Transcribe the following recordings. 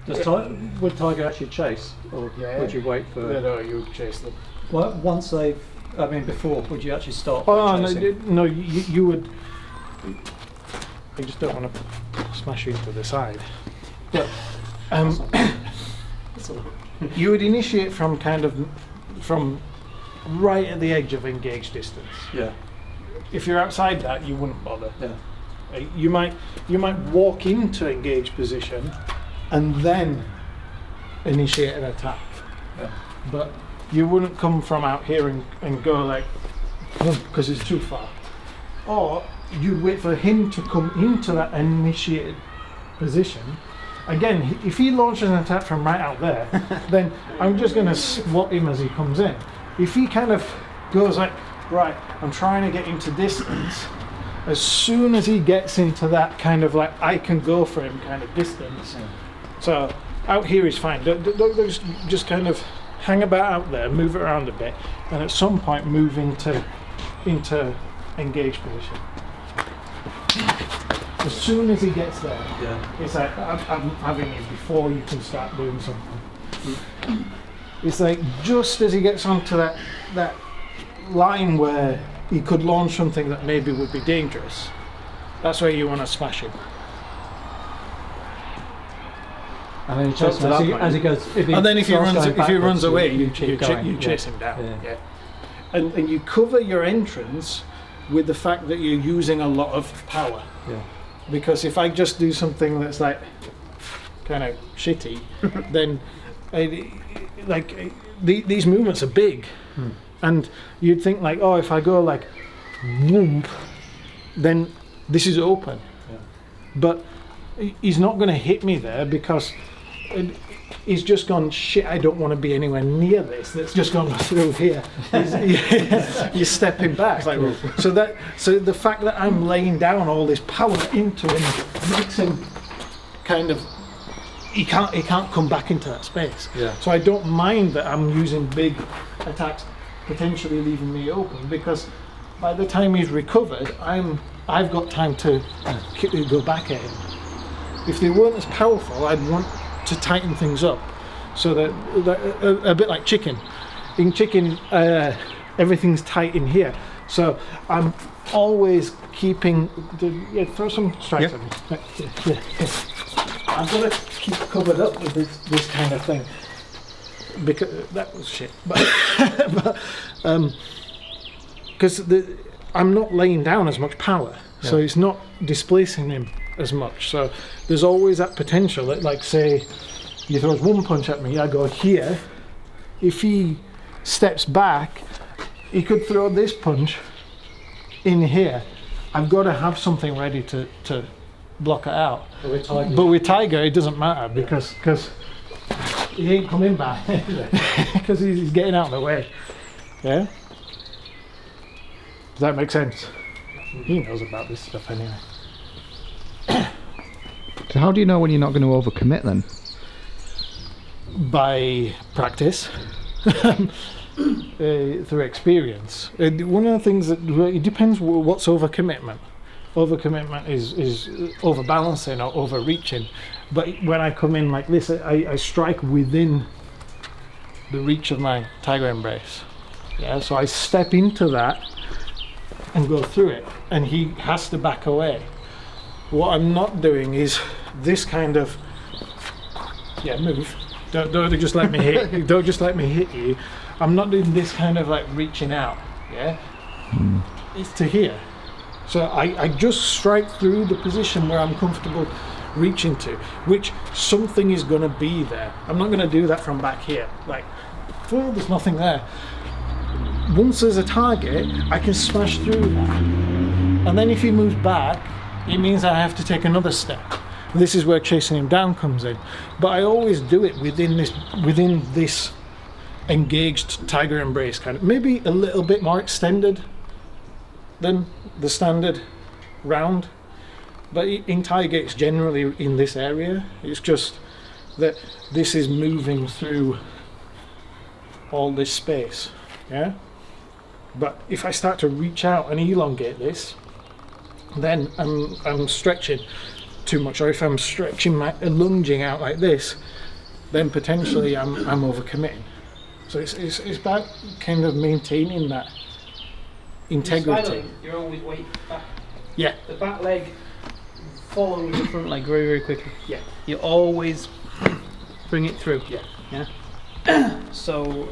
Would tiger actually chase, or would you wait for? No, you would chase them. Well, once they've, I mean, before, would you actually stop? Oh chasing? no, you would. I just don't want to smash you into the side. But you would initiate from right at the edge of engaged distance. Yeah. If you're outside that, you wouldn't bother. Yeah. You might walk into engaged position and then initiate an attack. Yeah. But you wouldn't come from out here and go like, because it's too far. Or you'd wait for him to come into that initiated position. Again, if he launches an attack from right out there, then I'm just going to swat him as he comes in. If he kind of goes like, right, I'm trying to get into distance, as soon as he gets into that kind of like, I can go for him kind of distance. Yeah. So out here is fine. Don't just kind of hang about out there, move it around a bit, and at some point move into engaged position. As soon as he gets there, it's like I'm having it before you can start doing something. It's like just as he gets onto that line where he could launch something that maybe would be dangerous, that's where you want to smash him. And then you chase him as he goes. And then if he runs away, you chase him down. Yeah. And you cover your entrance with the fact that you're using a lot of power. Yeah. Because if I just do something that's like kind of shitty, then these movements are big, and you'd think like, oh, if I go like, whoomp, then this is open. Yeah. But he's not going to hit me there because he's just gone, shit, I don't want to be anywhere near this. That's just gone through here. You're stepping back. So the fact that I'm laying down all this power into him makes him kind of, he can't come back into that space. Yeah. So I don't mind that I'm using big attacks, potentially leaving me open, because by the time he's recovered, I've got time to go back at him. If they weren't as powerful, I'd want to tighten things up, so that a bit like chicken. In chicken, everything's tight in here, so I'm always keeping. Throw some strikes at me. Yeah. I've got to keep covered up with this kind of thing, because that was shit. But because I'm not laying down as much power, so it's not displacing him as much. So there's always that potential that, like, say he throws one punch at me, I go here. If he steps back, he could throw this punch in here. I've got to have something ready to block it out. But with Tiger, it doesn't matter, because he ain't coming back because he's getting out of the way. Yeah. Does that make sense? He knows about this stuff anyway. So how do you know when you're not going to overcommit then? By practice, through experience. One of the things that it depends what's overcommitment. Overcommitment is overbalancing or overreaching. But when I come in like this, I strike within the reach of my tiger embrace. Yeah, so I step into that and go through it, and he has to back away. What I'm not doing is this kind of move. Don't just let me hit. Don't just let me hit you. I'm not doing this kind of like reaching out. Yeah, it's to here. So I just strike through the position where I'm comfortable reaching to, which something is going to be there. I'm not going to do that from back here. Like, oh, there's nothing there. Once there's a target, I can smash through that. And then if he moves back, it means I have to take another step. This is where chasing him down comes in. But I always do it within this engaged tiger embrace kind of, maybe a little bit more extended than the standard round. But in tiger, it's generally in this area. It's just that this is moving through all this space. Yeah. But if I start to reach out and elongate this, then I'm stretching too much, or if I'm stretching lunging out like this, then potentially I'm overcommitting. So it's about kind of maintaining that integrity. You're always weight back. Yeah. The back leg follows the front leg very, very quickly. Yeah. You always bring it through. Yeah. Yeah. So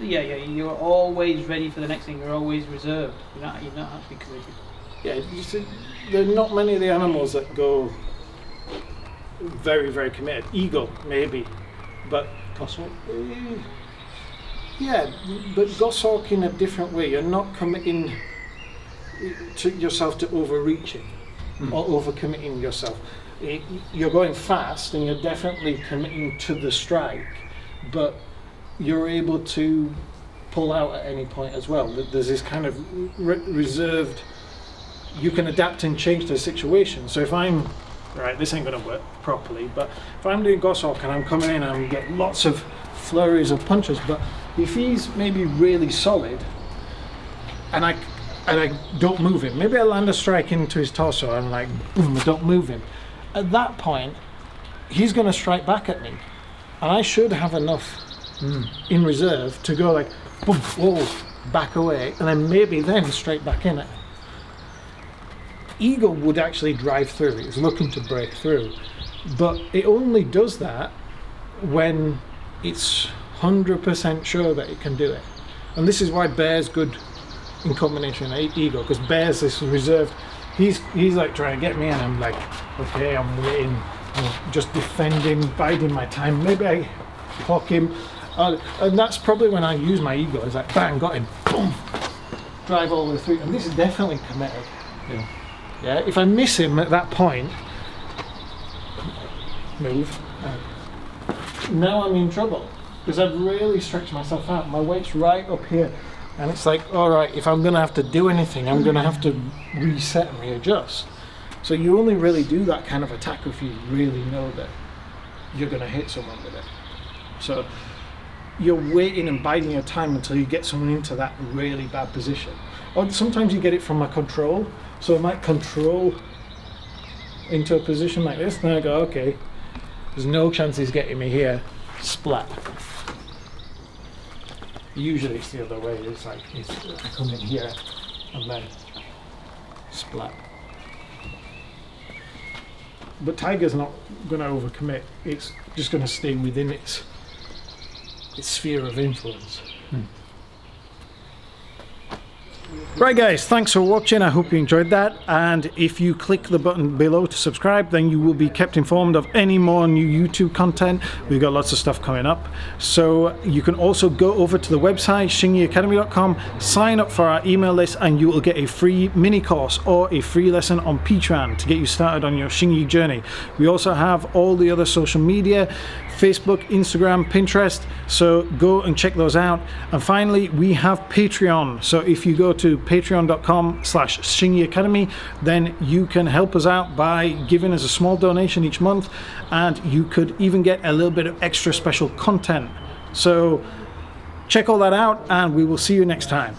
you're always ready for the next thing. You're always reserved. You're not actually committed. Yeah. You see, there are not many of the animals that go very, very committed. Eagle, maybe, but Goshawk. yeah, but Goshawk in a different way. You're not committing to yourself to overreaching or overcommitting yourself. You're going fast and you're definitely committing to the strike, but you're able to pull out at any point as well. There's this kind of reserved, you can adapt and change the situation. So if I'm, right, this ain't going to work properly, but if I'm doing Goshawk and I'm coming in and I'm getting lots of flurries of punches, but if he's maybe really solid and I don't move him, maybe I land a strike into his torso and like boom, I don't move him, at that point he's going to strike back at me, and I should have enough in reserve to go like boom, whoa, back away, and then maybe then straight back in it. Eagle would actually drive through. It's looking to break through, but it only does that when it's 100% sure that it can do it. And this is why bear's good in combination with eagle, because bear's this reserved. He's like trying to get me, and I'm like, okay, I'm waiting, I'm just defending, biding my time. Maybe I clock him, and that's probably when I use my eagle. It's like bang, got him, boom, drive all the way through. And this is definitely committed. Yeah. Yeah, if I miss him at that point, move. Now I'm in trouble because I've really stretched myself out. My weight's right up here, and it's like, all right, if I'm going to have to do anything, I'm going to have to reset and readjust. So you only really do that kind of attack if you really know that you're going to hit someone with it. So you're waiting and biding your time until you get someone into that really bad position. Or sometimes you get it from a control. So I might control into a position like this, and then I go, okay, there's no chance he's getting me here. Splat. Usually it's the other way. It's like I come in here and then splat. But tiger's not going to overcommit. It's just going to stay within its sphere of influence. Right guys, thanks for watching. I hope you enjoyed that, and if you click the button below to subscribe, then you will be kept informed of any more new YouTube content. We've got lots of stuff coming up. So you can also go over to the website xingyiacademy.com, sign up for our email list, and you will get a free mini course or a free lesson on Patreon to get you started on your Xing Yi journey. We also have all the other social media, Facebook, Instagram, Pinterest, so go and check those out. And finally, we have Patreon. So if you go to patreon.com/Xing Yi Academy, then you can help us out by giving us a small donation each month, and you could even get a little bit of extra special content. So check all that out, and we will see you next time.